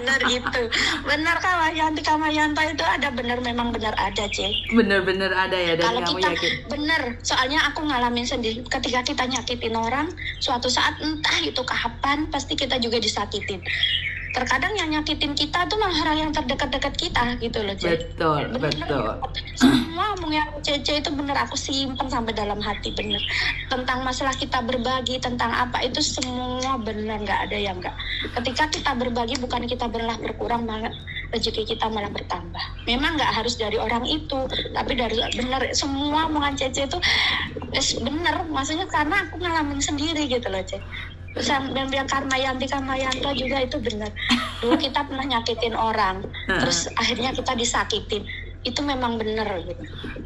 bener itu. Bener Kamayanti Kamayanto itu ada bener, memang bener ada, Cek. Bener-bener ada ya, dan Kalau kamu kita yakin? bener, soalnya aku ngalamin sendiri. Ketika kita nyakitin orang, suatu saat entah itu kapan, pasti kita juga disakitin. Terkadang yang nyakitin kita tuh malah orang yang terdekat-dekat kita gitu loh, Cek. Betul, Bener, betul. semua omongnya Cece itu bener aku simpen sampai dalam hati, bener. Tentang masalah kita berbagi, tentang apa itu semua bener, nggak ada yang nggak. Ketika kita berbagi bukan kita berkurang, malah rezeki kita malah bertambah. Memang nggak harus dari orang itu, tapi dari bener semua omongan Cece itu bener, maksudnya karena aku ngalamin sendiri gitu loh, Cece. Dan yang Kamayanto juga itu benar. Dulu kita pernah nyakitin orang, terus akhirnya kita disakitin. Itu memang benar gitu.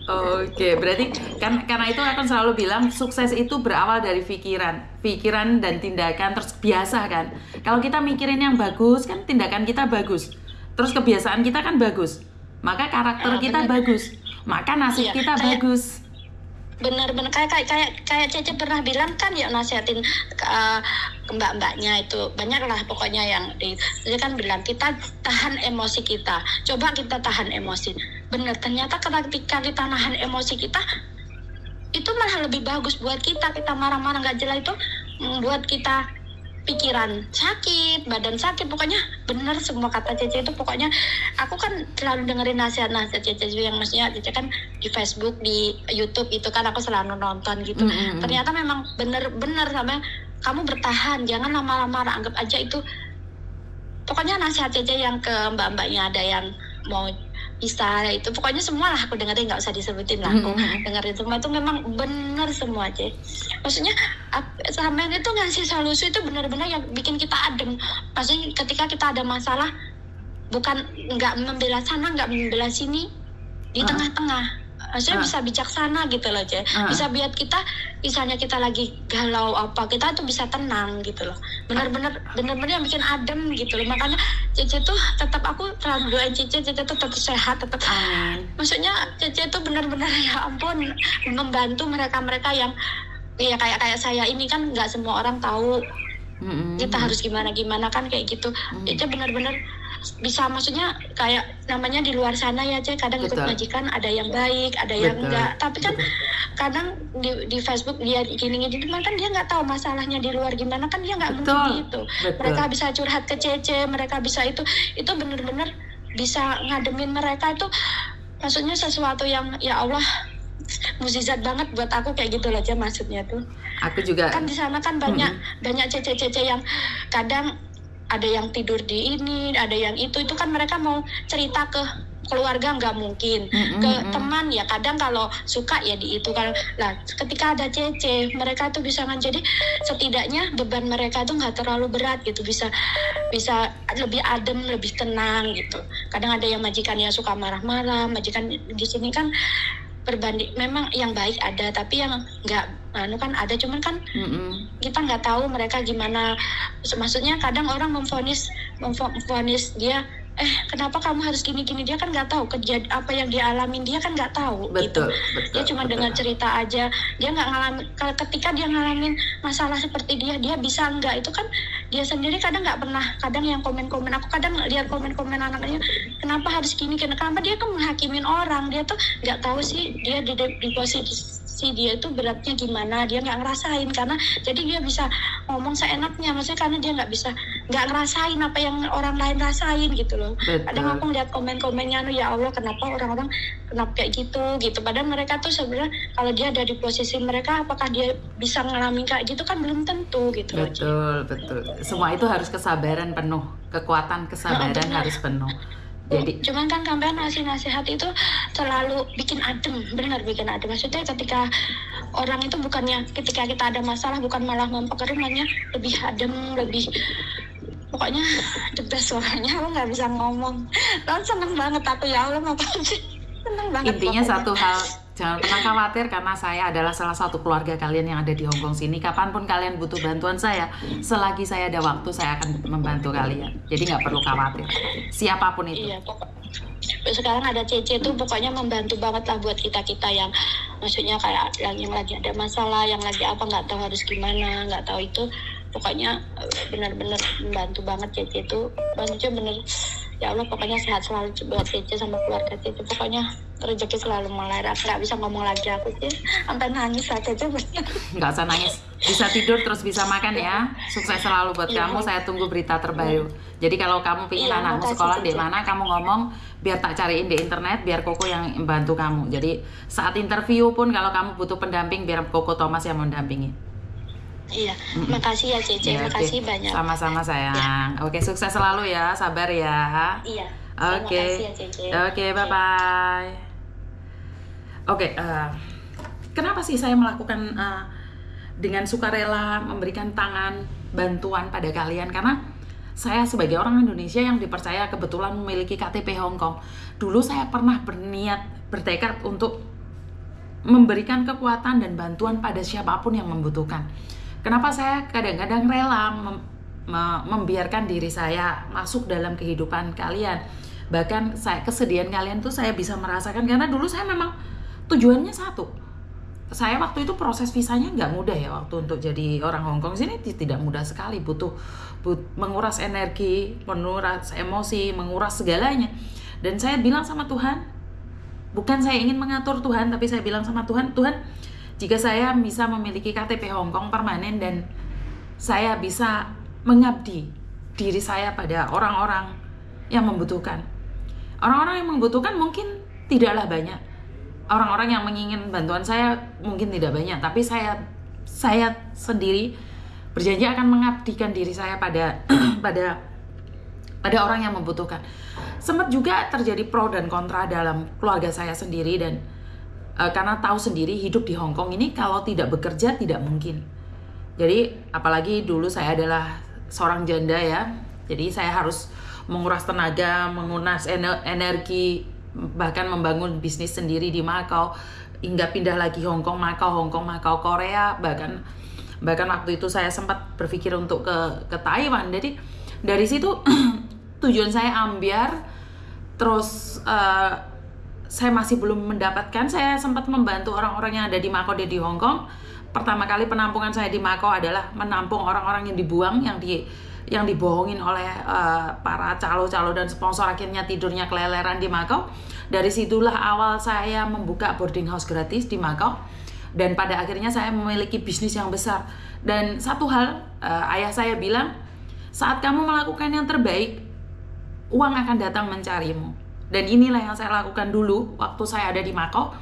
Oke, berarti kan karena itu akan selalu bilang sukses itu berawal dari pikiran dan tindakan, terus biasa kan. Kalau kita mikirin yang bagus kan tindakan kita bagus. Terus kebiasaan kita kan bagus. Maka karakter kita bagus. Maka nasib kita bagus. Benar-benar kayak Cece pernah bilang kan ya, nasihatin ke mbak-mbaknya itu banyak lah pokoknya yang dia kan bilang kita tahan emosi kita, coba kita tahan emosi. Bener, ternyata ketika kita nahan emosi kita itu malah lebih bagus buat kita marah-marah nggak jelas itu membuat kita pikiran sakit, badan sakit, pokoknya bener semua kata Cece itu. Pokoknya aku kan selalu dengerin nasihat-nasihat Cece yang maksudnya Cece kan di Facebook, di YouTube itu kan aku selalu nonton gitu. Ternyata memang bener-bener sampai kamu bertahan, jangan lama-lama anggap aja itu. Pokoknya nasihat Cece yang ke mbak-mbaknya ada yang mau bisa itu, pokoknya semua lah aku dengerin, nggak usah disebutin lah, aku dengerin semua itu memang bener semua, Cek. Maksudnya sampean itu ngasih solusi itu benar-benar yang bikin kita adem. Maksudnya ketika kita ada masalah, bukan nggak membela sana, nggak membela sini, di tengah-tengah. Maksudnya bisa bijaksana gitu loh, Cek. Bisa biar kita, misalnya kita lagi galau apa, kita tuh bisa tenang gitu loh. Bener-bener yang bikin adem gitu loh. Makanya Cece tuh tetap, aku selalu doain Cece tuh tetap sehat, tetap. Maksudnya Cece tuh bener-bener ya ampun membantu mereka-mereka yang ya kayak saya ini kan, nggak semua orang tahu kita harus gimana kan kayak gitu. Cece bener-bener bisa, maksudnya kayak namanya di luar sana ya, Cek, kadang ikut majikan ada yang baik, ada yang enggak. Tapi kan kadang di Facebook dia gini kan dia nggak tahu masalahnya di luar gimana, kan dia nggak mungkin gitu. Mereka bisa curhat ke Cece, mereka bisa itu benar-benar bisa ngademin mereka itu. Maksudnya sesuatu yang ya Allah mukjizat banget buat aku kayak gitu loh, Cek, maksudnya tuh. Aku juga kan di sana kan banyak Cece yang kadang ada yang tidur di ini, ada yang itu kan mereka mau cerita ke keluarga nggak mungkin, ke teman ya kadang kalau suka ya di itu kan. Lah ketika ada Cece, mereka tuh bisa jadi setidaknya beban mereka tuh nggak terlalu berat gitu, bisa lebih adem, lebih tenang gitu. Kadang ada yang majikannya suka marah-marah, majikan di sini kan berbanding, memang yang baik ada, tapi yang nggak kan ada, cuman kan kita nggak tahu mereka gimana. Maksudnya kadang orang memvonis dia, kenapa kamu harus gini, dia kan nggak tahu apa yang dia alamin, dia kan nggak tahu. Betul. Dia cuma dengar cerita aja, dia nggak ngalamin. Ketika dia ngalamin masalah seperti dia bisa nggak, itu kan dia sendiri kadang nggak pernah. Kadang yang komen-komen, aku kadang lihat komen-komen anaknya, kenapa harus gini, kenapa dia kan menghakimin orang, dia tuh nggak tahu sih dia di posisi dia itu beratnya gimana, dia nggak ngerasain, karena jadi dia bisa ngomong seenaknya, maksudnya karena dia nggak ngerasain apa yang orang lain rasain gitu loh. Kadang aku lihat komen-komennya, ya Allah kenapa orang-orang kenapa kayak gitu, padahal mereka tuh sebenarnya kalau dia ada di posisi mereka, apakah dia bisa ngalamin kayak gitu kan belum tentu gitu. Betul. Semua itu harus kesabaran penuh, kekuatan kesabaran harus penuh. Jadi cuman kan sampean nasihat itu selalu bikin adem, benar bikin adem. Maksudnya ketika orang itu bukannya ketika kita ada masalah bukan malah memperkeruh, lebih adem, lebih pokoknya the best orangnya. Aku nggak bisa ngomong, dan seneng banget aku, ya Allah seneng banget. Intinya pokoknya satu hal, jangan pernah khawatir, karena saya adalah salah satu keluarga kalian yang ada di Hongkong sini. Kapanpun kalian butuh bantuan saya, selagi saya ada waktu, saya akan membantu kalian. Jadi nggak perlu khawatir, siapapun itu. Iya, sekarang ada Cece tuh pokoknya membantu banget lah buat kita yang maksudnya kayak yang lagi ada masalah, yang lagi apa nggak tahu harus gimana, nggak tahu itu. pokoknya benar-benar membantu banget Cece itu. Maksudnya bener, ya Allah pokoknya sehat selalu buat Cece sama keluarga Cece, pokoknya rezeki selalu mengalir. Aku nggak bisa ngomong lagi, aku sih sampai nangis aja Cece. Nggak usah nangis, bisa tidur terus bisa makan ya. Sukses selalu buat Iya. kamu, saya tunggu berita terbaru. Jadi kalau kamu pingin Iya, anakmu makasih, sekolah di Cece. mana, kamu ngomong biar tak cariin di internet, biar Koko yang bantu kamu. Jadi saat interview pun kalau kamu butuh pendamping, biar Koko Thomas yang mendampingi. Iya, makasih ya Cece, Ya, makasih oke. banyak. Sama-sama sayang. Oke, sukses selalu ya, sabar ya. Iya. Oke, Makasih ya Cece. oke, bye-bye. Oke, kenapa sih saya melakukan dengan sukarela memberikan tangan bantuan pada kalian? Karena saya sebagai orang Indonesia yang dipercaya kebetulan memiliki KTP Hong Kong. Dulu saya pernah bertekad untuk memberikan kekuatan dan bantuan pada siapapun yang membutuhkan. Kenapa saya kadang-kadang rela membiarkan diri saya masuk dalam kehidupan kalian? Bahkan kesedihan kalian tuh saya bisa merasakan, karena dulu saya memang tujuannya satu. Saya waktu itu proses visanya nggak mudah ya, waktu untuk jadi orang Hong Kong sini tidak mudah sekali, butuh menguras energi, menguras emosi, menguras segalanya. Dan saya bilang sama Tuhan, bukan saya ingin mengatur Tuhan, tapi saya bilang sama Tuhan, Tuhan, jika saya bisa memiliki KTP Hong Kong permanen dan saya bisa mengabdi diri saya pada orang-orang yang membutuhkan. Orang-orang yang membutuhkan mungkin tidaklah banyak. Orang-orang yang menginginkan bantuan saya mungkin tidak banyak, tapi saya sendiri berjanji akan mengabdikan diri saya pada pada orang yang membutuhkan. Sempat juga terjadi pro dan kontra dalam keluarga saya sendiri, dan karena tahu sendiri hidup di Hong Kong ini kalau tidak bekerja tidak mungkin. Jadi apalagi dulu saya adalah seorang janda ya, jadi saya harus menguras tenaga, menguras energi, bahkan membangun bisnis sendiri di Macau, hingga pindah lagi Hong Kong, Macau, Korea, bahkan waktu itu saya sempat berpikir untuk ke Taiwan. Jadi dari situ tujuan saya ambiar, terus saya masih belum mendapatkan. Saya sempat membantu orang-orang yang ada di Macau dan di Hong Kong. Pertama kali penampungan saya di Macau adalah menampung orang-orang yang dibuang, yang dibohongin oleh para calo-calo dan sponsor, akhirnya tidurnya keleleran di Macau. Dari situlah awal saya membuka boarding house gratis di Macau, dan pada akhirnya saya memiliki bisnis yang besar. Dan satu hal, ayah saya bilang, saat kamu melakukan yang terbaik, uang akan datang mencarimu. Dan inilah yang saya lakukan dulu waktu saya ada di Macau.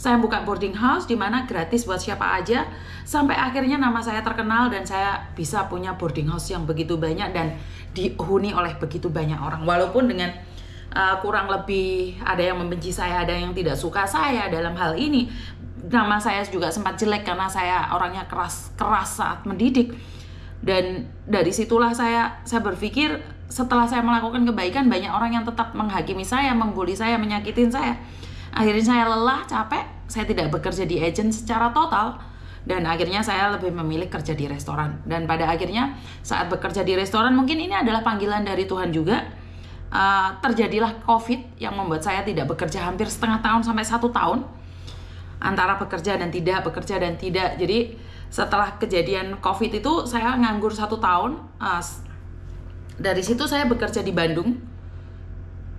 Saya buka boarding house di mana gratis buat siapa aja, sampai akhirnya nama saya terkenal dan saya bisa punya boarding house yang begitu banyak dan dihuni oleh begitu banyak orang. Walaupun dengan kurang lebih ada yang membenci saya, ada yang tidak suka saya dalam hal ini. Nama saya juga sempat jelek karena saya orangnya keras saat mendidik. Dan dari situlah saya berpikir, setelah saya melakukan kebaikan, banyak orang yang tetap menghakimi saya, membuli saya, menyakitin saya. Akhirnya saya lelah, capek, saya tidak bekerja di agent secara total, dan akhirnya saya lebih memilih kerja di restoran. Dan pada akhirnya saat bekerja di restoran, mungkin ini adalah panggilan dari Tuhan juga, terjadilah COVID yang membuat saya tidak bekerja hampir setengah tahun sampai 1 tahun, antara bekerja dan tidak, bekerja dan tidak. Jadi setelah kejadian COVID itu saya nganggur 1 tahun. Dari situ saya bekerja di Bandung,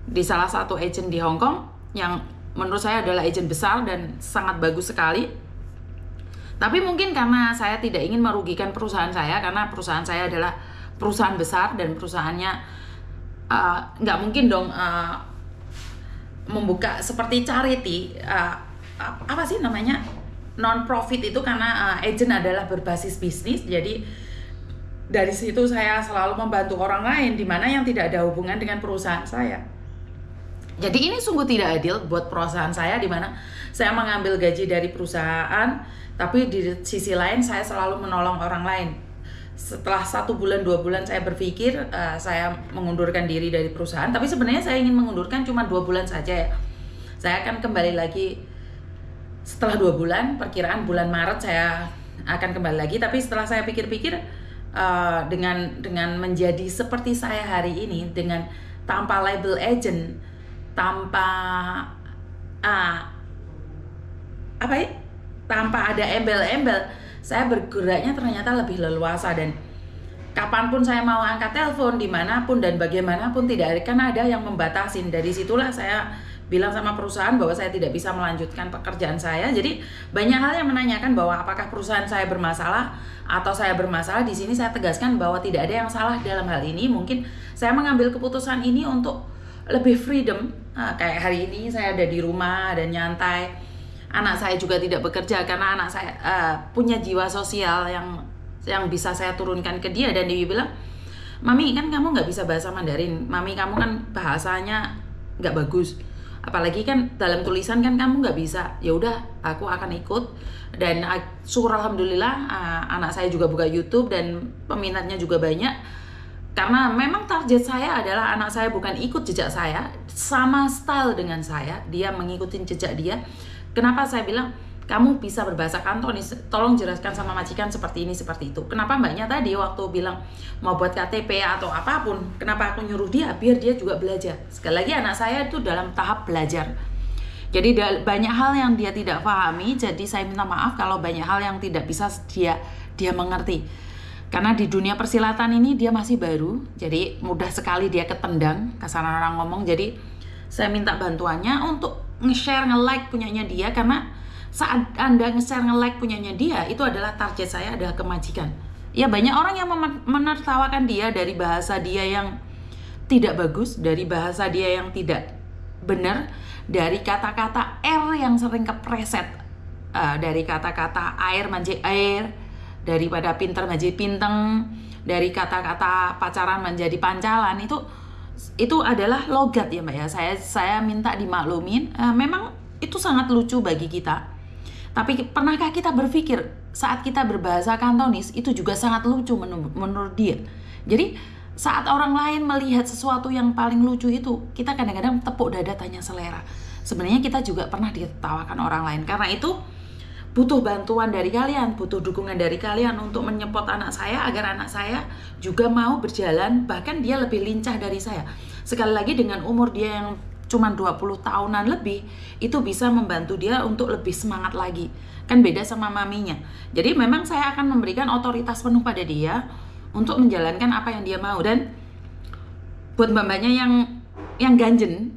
di salah satu agent di Hong Kong yang menurut saya adalah agent besar dan sangat bagus sekali. Tapi mungkin karena saya tidak ingin merugikan perusahaan saya, karena perusahaan saya adalah perusahaan besar dan perusahaannya nggak mungkin dong membuka seperti charity, apa sih namanya, non-profit itu, karena agent adalah berbasis bisnis. Jadi dari situ saya selalu membantu orang lain di mana yang tidak ada hubungan dengan perusahaan saya. Jadi ini sungguh tidak adil buat perusahaan saya, di mana saya mengambil gaji dari perusahaan, tapi di sisi lain saya selalu menolong orang lain. Setelah 1 bulan 2 bulan saya berpikir saya mengundurkan diri dari perusahaan, tapi sebenarnya saya ingin mengundurkan cuma 2 bulan saja ya. Saya akan kembali lagi setelah 2 bulan, perkiraan bulan Maret saya akan kembali lagi. Tapi setelah saya pikir-pikir, dengan menjadi seperti saya hari ini, dengan tanpa label agent, tanpa tanpa ada embel-embel, saya bergeraknya ternyata lebih leluasa. Dan kapanpun saya mau angkat telepon, dimanapun dan bagaimanapun, tidak akan ada yang membatasin. Dari situlah saya bilang sama perusahaan bahwa saya tidak bisa melanjutkan pekerjaan saya. Jadi banyak hal yang menanyakan bahwa apakah perusahaan saya bermasalah atau saya bermasalah. Di sini saya tegaskan bahwa tidak ada yang salah dalam hal ini. Mungkin saya mengambil keputusan ini untuk lebih freedom. Kayak hari ini saya ada di rumah dan nyantai. Anak saya juga tidak bekerja karena anak saya punya jiwa sosial yang bisa saya turunkan ke dia. Dan dia bilang, "Mami, kan kamu nggak bisa bahasa Mandarin. Mami, kamu kan bahasanya nggak bagus. Apalagi kan dalam tulisan kan kamu nggak bisa." Ya udah, aku akan ikut. Dan syukur alhamdulillah anak saya juga buka YouTube dan peminatnya juga banyak. Karena memang target saya adalah anak saya bukan ikut jejak saya, sama style dengan saya, dia mengikuti jejak dia. Kenapa saya bilang kamu bisa berbahasa Kantonis, tolong jelaskan sama majikan seperti ini, seperti itu. Kenapa mbaknya tadi waktu bilang mau buat KTP atau apapun, kenapa aku nyuruh dia, biar dia juga belajar. Sekali lagi anak saya itu dalam tahap belajar. Jadi banyak hal yang dia tidak pahami, jadi saya minta maaf kalau banyak hal yang tidak bisa dia mengerti. Karena di dunia persilatan ini dia masih baru, jadi mudah sekali dia ketendang, kasaran orang ngomong. Jadi saya minta bantuannya untuk nge-share, nge-like punyanya dia, karena saat Anda nge-share, nge-like punyanya dia, itu adalah target saya adalah kemajikan. Ya banyak orang yang menertawakan dia dari bahasa dia yang tidak bagus, dari bahasa dia yang tidak benar, dari kata-kata R yang sering kepreset, dari kata-kata air menjadi air, daripada pinter menjadi pinteng, dari kata-kata pacaran menjadi pancalan, itu adalah logat ya mbak ya. Saya minta dimaklumin, memang itu sangat lucu bagi kita. Tapi pernahkah kita berpikir saat kita berbahasa Kantonis itu juga sangat lucu menurut dia. Jadi saat orang lain melihat sesuatu yang paling lucu itu, kita kadang-kadang tepuk dada tanya selera. Sebenarnya kita juga pernah ditertawakan orang lain. Karena itu butuh bantuan dari kalian, butuh dukungan dari kalian untuk menyepot anak saya agar anak saya juga mau berjalan, bahkan dia lebih lincah dari saya. Sekali lagi dengan umur dia yang cuma 20 tahunan lebih, itu bisa membantu dia untuk lebih semangat lagi. Kan beda sama maminya. Jadi memang saya akan memberikan otoritas penuh pada dia untuk menjalankan apa yang dia mau. Dan buat mbak-mbaknya yang ganjen,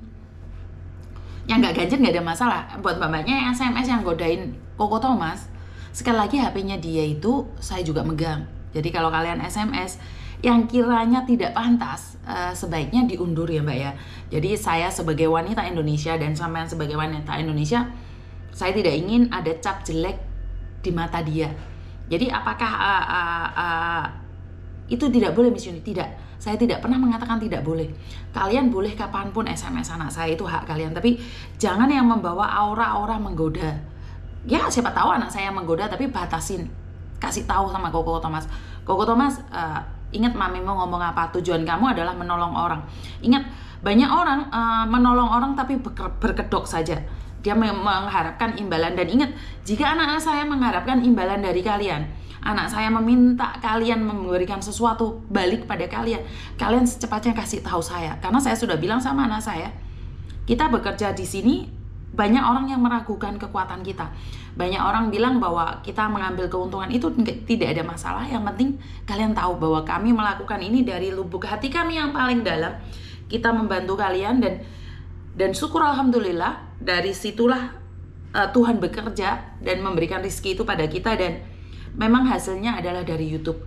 yang nggak ganjen nggak ada masalah. Buat mbak-mbaknya yang SMS yang godain Koko Thomas, sekali lagi HP-nya dia itu saya juga megang. Jadi kalau kalian SMS yang kiranya tidak pantas, sebaiknya diundur ya mbak ya. Jadi saya sebagai wanita Indonesia dan sampean sebagai wanita Indonesia, saya tidak ingin ada cap jelek di mata dia. Jadi apakah itu tidak boleh Miss Yuni? Tidak, saya tidak pernah mengatakan tidak boleh. Kalian boleh kapanpun SMS anak saya, itu hak kalian. Tapi jangan yang membawa aura-aura menggoda. Ya siapa tahu anak saya menggoda, tapi batasin. Kasih tahu sama Koko Thomas. Koko Thomas, ingat mami mau ngomong apa? Tujuan kamu adalah menolong orang. Ingat, banyak orang menolong orang tapi berkedok saja. Dia mengharapkan imbalan. Dan ingat, jika anak-anak saya mengharapkan imbalan dari kalian, anak saya meminta kalian memberikan sesuatu balik pada kalian, kalian secepatnya kasih tahu saya. Karena saya sudah bilang sama anak saya, kita bekerja di sini, banyak orang yang meragukan kekuatan kita. Banyak orang bilang bahwa kita mengambil keuntungan itu tidak ada masalah. Yang penting kalian tahu bahwa kami melakukan ini dari lubuk hati kami yang paling dalam. Kita membantu kalian dan syukur alhamdulillah dari situlah Tuhan bekerja dan memberikan rezeki itu pada kita. Dan memang hasilnya adalah dari YouTube.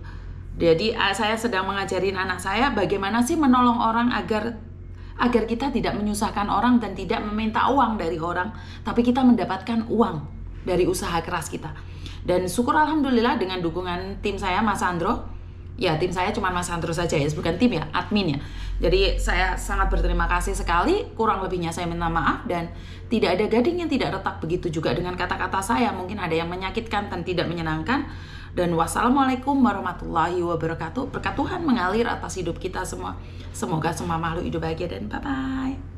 Jadi saya sedang mengajarin anak saya bagaimana sih menolong orang agar kita tidak menyusahkan orang dan tidak meminta uang dari orang, tapi kita mendapatkan uang dari usaha keras kita. Dan syukur alhamdulillah dengan dukungan tim saya, Mas Sandro. Ya tim saya cuma Mas Sandro saja ya, bukan tim ya, admin ya. Jadi saya sangat berterima kasih sekali. Kurang lebihnya saya minta maaf, dan tidak ada gading yang tidak retak. Begitu juga dengan kata-kata saya, mungkin ada yang menyakitkan dan tidak menyenangkan. Dan wassalamualaikum warahmatullahi wabarakatuh. Berkat Tuhan mengalir atas hidup kita semua. Semoga semua makhluk hidup bahagia dan bye-bye.